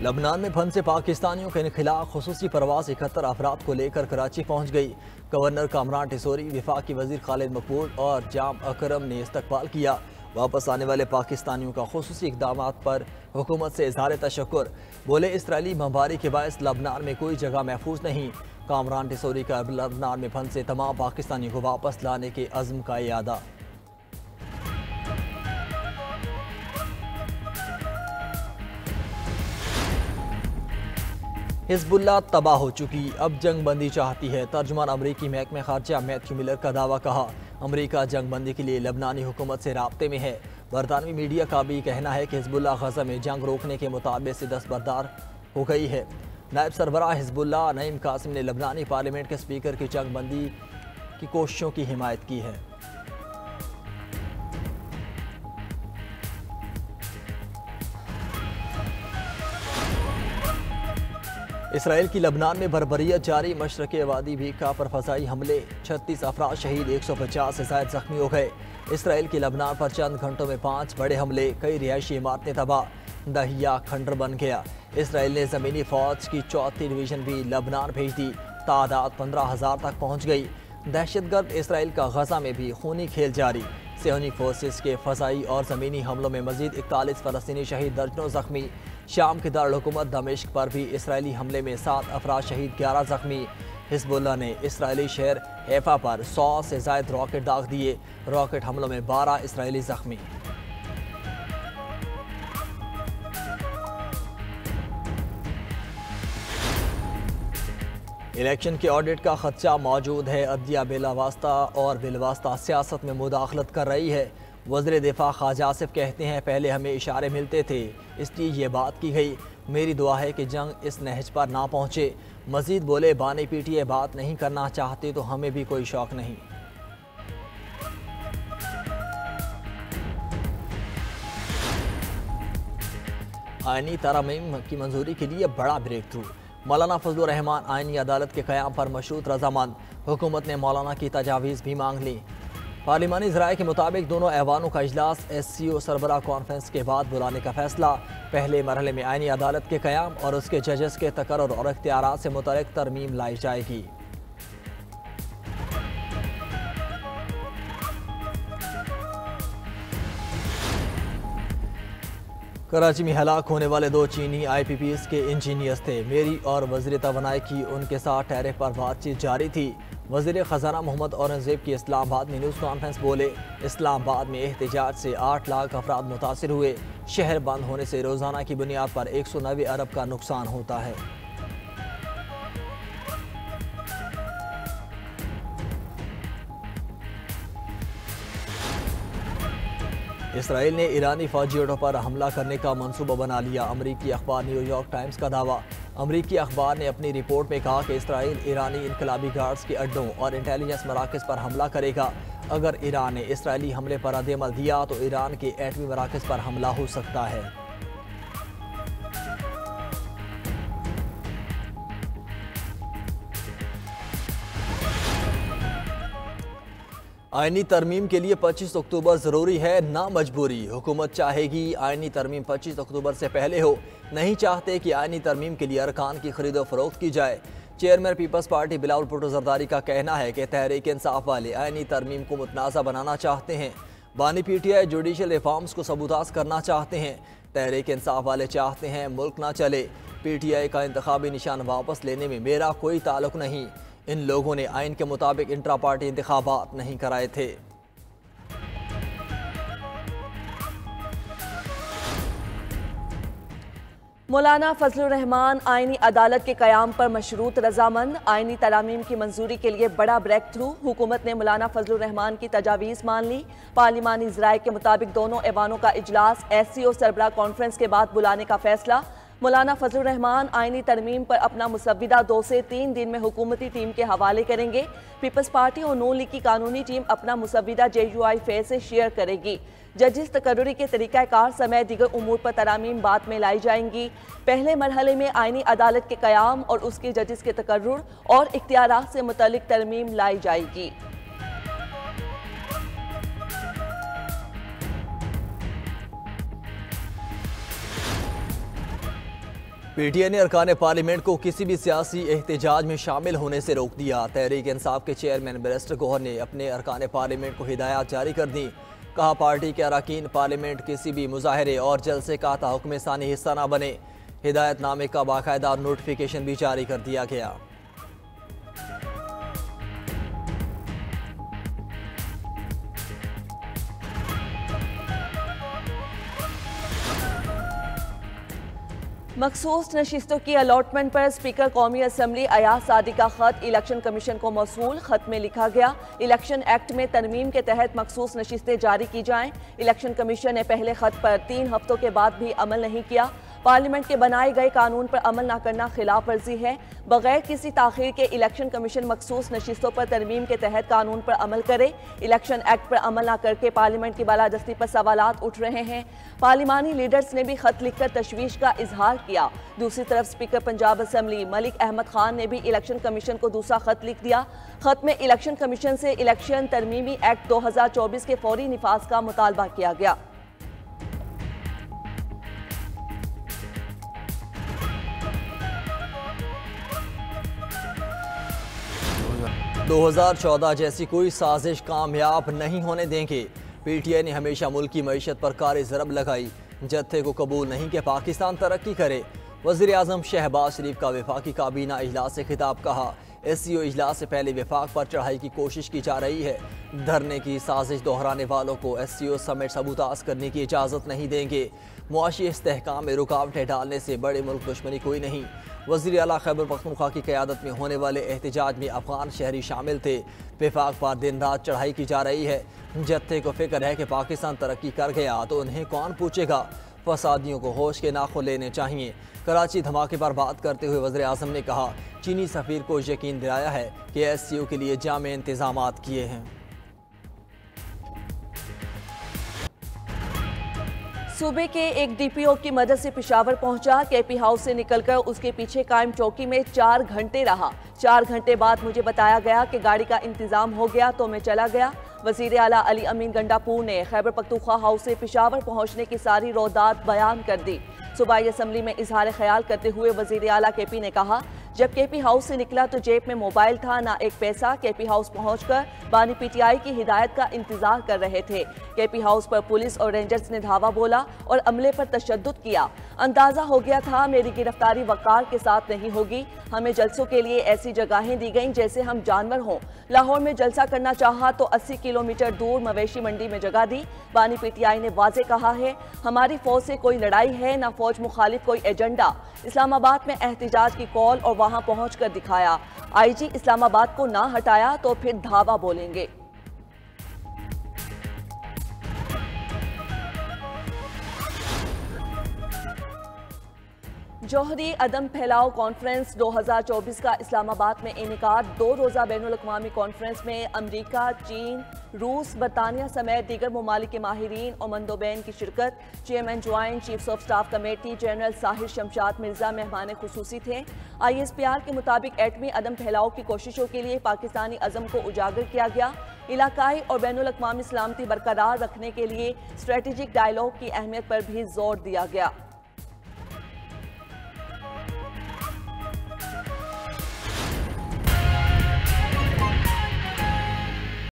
लबनान में फंसे पाकिस्तानियों के खिलाफ खुसूसी परवाज 71 अफराद को लेकर कराची पहुंच गई। गवर्नर कामरान टिसोरी, वफाकी वजीर खालिद मकबूल और जाम अकरम ने इस्तकबाल किया। वापस आने वाले पाकिस्तानियों का खुसूसी इक़दाम पर हुकूमत से इज़हार तशक्कुर। बोले, इसराइली बमबारी के बायस लबनान में कोई जगह महफूज नहीं। कामरान टिसोरी का लबनान में फंसे तमाम पाकिस्तानियों को वापस लाने के अज़्म का इयादा। हिज़्बुल्लाह तबाह हो चुकी, अब जंग बंदी चाहती है। तर्जुमान अमरीकी महकमे खारजा मैथ्यू मिलर का दावा। कहा, अमरीका जंग बंदी के लिए लबनानी हुकूमत से राब्ते में है। बरतानवी मीडिया का भी कहना है कि हिज़्बुल्लाह गज़ा में जंग रोकने के मुतालबे से दस्तबरदार हो गई है। नायब सरबराह हिज़्बुल्लाह नईम कासिम ने लबनानी पार्लियामेंट के स्पीकर की जंग बंदी की कोशिशों की हिमायत की है। इसराइल की लबनान में बर्बरियत जारी। मशरक़ वादी भीका पर फ़ज़ाई हमले, 36 अफराद शहीद, 150 से ज़ायद ज़ख्मी हो गए। इसराइल की लबनान पर चंद घंटों में 5 बड़े हमले, कई रिहायशी इमारतें तबाह, दहिया खंडर बन गया। इसराइल ने ज़मीनी फ़ौज की 4थी डिवीज़न भी लबनान भेज दी। तादाद 15,000 तक पहुँच गई। दहशतगर्द इसराइल का गज़ा में भी खूनी खेल जारी। सियोनी फोर्सेस के फ़ज़ाई और ज़मीनी हमलों में मज़ीद 41 फ़लस्तीनी शहीद, दर्जनों ज़ख्मी। शाम के दारुल-हुकूमत दमिश्क पर भी इसराइली हमले में 7 अफराद शहीद, 11 ज़ख्मी। हिज़्बुल्लाह ने इसराइली शहर हैफा पर 100 से ज़ायद रॉकेट दाग दिए। रॉकेट हमलों में 12 इसराइली ज़ख्मी। इलेक्शन के ऑडिट का खदशा मौजूद है। अदलिया बिलावास्ता और बिलवास्ता सियासत में मुदाखलत कर रही है। वज़ीर दिफा ख्वाजा आसिफ कहते हैं, पहले हमें इशारे मिलते थे, इसलिए ये बात की गई। मेरी दुआ है कि जंग इस नहज पर ना पहुँचे। मजीद बोले, बानी पीटीए बात नहीं करना चाहते तो हमें भी कोई शौक नहीं। आईनी तरमीम की मंजूरी के लिए बड़ा ब्रेक थ्रू। मौलाना फजलुर रहमान आईनी अदालत के क़याम पर मशरूत रजामंद। हुकूमत ने मौलाना की तजावीज़ भी मांग ली। पार्लिमानी ज़राए के मुताबिक दोनों ऐवानों का इजलास SCO सरबराह कॉन्फ्रेंस के बाद बुलाने का फैसला। पहले मरहले में आईनी अदालत के क़याम और उसके जजेस के तकर्रुर और इख्तियारात से मुतल्लिक़ तरमीम लाई जाएगी। कराची में हलाक होने वाले 2 चीनी IPPs के इंजीनियर्स थे। मेरी और वज़ीर तवानाई की उनके साथ टैरिफ पर बातचीत जारी थी। वज़ीर ख़जाना मोहम्मद औरंगज़ेब की इस्लामाबाद में न्यूज़ कॉन्फ्रेंस। बोले, इस्लामाबाद में एहतजाज से 8 लाख अफराद मुतासिर हुए। शहर बंद होने से रोज़ाना की बुनियाद पर 190 अरब का नुकसान होता है। इसराइल ने ईरानी फौजी अड्डों पर हमला करने का मंसूबा बना लिया। अमरीकी अखबार न्यूयॉर्क टाइम्स का दावा। अमरीकी अखबार ने अपनी रिपोर्ट में कहा कि इसराइल ईरानी इनकलाबी गार्ड्स के अड्डों और इंटेलिजेंस मराकज़ पर हमला करेगा। अगर ईरान ने इसराइली हमले पर रद्द-ए-अमल दिया तो ईरान के एटमी मराकज़ पर हमला हो सकता है। आईनी तरमीम के लिए 25 अक्टूबर ज़रूरी है, ना मजबूरी। हुकूमत चाहेगी आईनी तरमीम 25 अक्टूबर से पहले हो। नहीं चाहते कि आईनी तरमीम के लिए अरकान की खरीदो फरोख्त की जाए। Chairman peoples party Bilawal Bhutto Zardari का कहना है कि तहरीक इंसाफ वाले आईनी तरमीम को मुतनाज़ा बनाना चाहते हैं। बानी PTI जुडिशल रिफॉर्म्स को सबूताज करना चाहते हैं। तहरीक इंसाफ वाले चाहते हैं मुल्क ना चले। PTI का इंतखाबी निशान वापस लेने में मेरा कोई ताल्लुक नहीं। इन लोगों ने आइन के मुताबिक इंट्रा पार्टी इंतखाबात नहीं कराए थे। मौलाना फजलुर रहमान आईनी अदालत के क़याम पर मशरूत रजामंद। आईनी तरामीम की मंजूरी के लिए बड़ा ब्रेक थ्रू। हुकूमत ने मौलाना फजलुर रहमान की तजावीज़ मान ली। पार्लिमानी ज़राए के मुताबिक दोनों ऐवानों का इजलास SCO सरबराह कॉन्फ्रेंस के बाद बुलाने का फैसला। मौलाना फजलुर रहमान आईनी तरमीम पर अपना मुसव्विदा 2 से 3 दिन में हुकूमती टीम के हवाले करेंगे। पीपल्स पार्टी और नून लीग की कानूनी टीम अपना मुसव्विदा JUI फेस से शेयर करेगी। जजिस तकर्रुरी के तरीक़ाकार समेत दीगर उमूर पर तरामीम बाद में लाई जाएंगी। पहले मरहले में आईनी अदालत के क़याम और उसके जजिस के तकर्रुर और इख्तियारात से मुतल्लिक़ तरमीम लाई जाएगी। पीटीआई ने अरकान पार्लियामेंट को किसी भी सियासी एहतजाज में शामिल होने से रोक दिया। तहरीक इंसाफ के चेयरमैन बैरिस्टर गौहर ने अपने अरकान पार्लियामेंट को हिदायत जारी कर दी। कहा, पार्टी के अरकान पार्लियामेंट किसी भी मुजाहरे और जलसे का ताहुक्म सानी हिस्सा न बने। हिदायतनामे का बाकायदा नोटिफिकेशन भी जारी कर दिया गया। मखसूस नशिस्तों की अलॉटमेंट पर स्पीकर कौमी असम्बली अयाज सादी का खत इलेक्शन कमीशन को मौसूल। खत में लिखा गया, इलेक्शन एक्ट में तरमीम के तहत मखसूस नशिस्तें जारी की जाएं। इलेक्शन कमीशन ने पहले खत पर 3 हफ्तों के बाद भी अमल नहीं किया। पार्लियामेंट के बनाए गए कानून पर अमल न करना खिलाफ वर्जी है। बगैर किसी ताखीर के इलेक्शन कमीशन मखसूस नशिस्तों पर तरमीम के तहत कानून पर अमल करे। इलेक्शन एक्ट पर अमल न करके पार्लियामेंट की बालादस्ती पर सवालात उठ रहे हैं। पार्लिमानी लीडर्स ने भी खत लिखकर तशवीश का इजहार किया। दूसरी तरफ स्पीकर पंजाब असम्बली मलिक अहमद खान ने भी इलेक्शन कमीशन को दूसरा खत लिख दिया। खत में इलेक्शन कमीशन से इलेक्शन तरमीमी एक्ट 2024 के फौरी निफाज का मुतालबा किया गया। 2014 जैसी कोई साजिश कामयाब नहीं होने देंगे। पीटीआई ने हमेशा मुल्क की मईशत पर कारी ज़रब लगाई। जत्थे को कबूल नहीं कि पाकिस्तान तरक्की करे। वज़ीर आज़म शहबाज शरीफ का वफाकी काबीना इजलास से खिताब। कहा, SCO इजलास से पहले वफाक पर चढ़ाई की कोशिश की जा रही है। धरने की साजिश दोहराने वालों को SCO समेत सबूताज करने की इजाज़त नहीं देंगे। मुआशी इस्तेहकाम में रुकावटें डालने से बड़े मुल्क दुश्मनी कोई नहीं। वज़ीर आला खैबर पख्तूनख्वा की क़यादत में होने वाले एहतजाज में अफगान शहरी शामिल थे। वफाक पर दिन रात चढ़ाई की जा रही है। जत्थे को फिक्र है कि पाकिस्तान तरक्की कर गया तो उन्हें कौन पूछेगा। फसादियों को होश के नाखून लेने चाहिए। कराची धमाके पर बात करते हुए वज़ीर आज़म ने कहा, चीनी सफ़ीर को यकीन दिलाया है कि SCO के लिए जामे इंतज़ामात किए हैं। सूबे के एक DPO की मदद से पेशावर पहुंचा। KP हाउस से निकलकर उसके पीछे कायम चौकी में 4 घंटे रहा। 4 घंटे बाद मुझे बताया गया कि गाड़ी का इंतजाम हो गया तो मैं चला गया। वज़ीर आला अली अमीन गंडापुर ने खैबर पख्तूनख्वा हाउस से पेशावर पहुंचने की सारी रौदात बयान कर दी। सूबाई असम्बली में इजहार ख्याल करते हुए वज़ीर आला KP ने कहा, जब KP हाउस से निकला तो जेब में मोबाइल था, ना एक पैसा। KP हाउस पहुंचकर बानी PTI की हिदायत का इंतजार कर रहे थे। KP हाउस पर पुलिस और रेंजर्स ने धावा बोला और अमले पर तशद्दुद किया। अंदाजा हो गया था मेरी गिरफ्तारी वक़ार के साथ नहीं होगी। हमें जलसों के लिए ऐसी जगहें दी गईं जैसे हम जानवर हों। लाहौर में जलसा करना चाहा तो 80 किलोमीटर दूर मवेशी मंडी में जगह दी। बानी PTI ने वाजे कहा है, हमारी फौज से कोई लड़ाई है ना फौज मुखालिफ कोई एजेंडा। इस्लामाबाद में एहतजाज की कॉल और वहां पहुंचकर दिखाया। IG इस्लामाबाद को ना हटाया तो फिर धावा बोलेंगे। जौहरी अदम फैलाव कॉन्फ्रेंस 2024 का इस्लामाबाद में इनेकाद। 2 रोज़ा बैनुल-अक़वामी कॉन्फ्रेंस में अमरीका, चीन, रूस, बरतानिया समेत दीगर ममालिक के माहिरीन और मंदोबैन की शिरकत। Chairman joint chiefs of staff committee general Sahir Shamshad Mirza मेहमान खुसूसी थे। ISPR के मुताबिक एटमी अदम फैलाव की कोशिशों के लिए पाकिस्तानी अज़म को उजागर किया गया। इलाकाई और बैनुल-अक़वामी सलामती बरकरार रखने के लिए स्ट्रेटेजिक डायलॉग की अहमियत पर भी जोर दिया गया।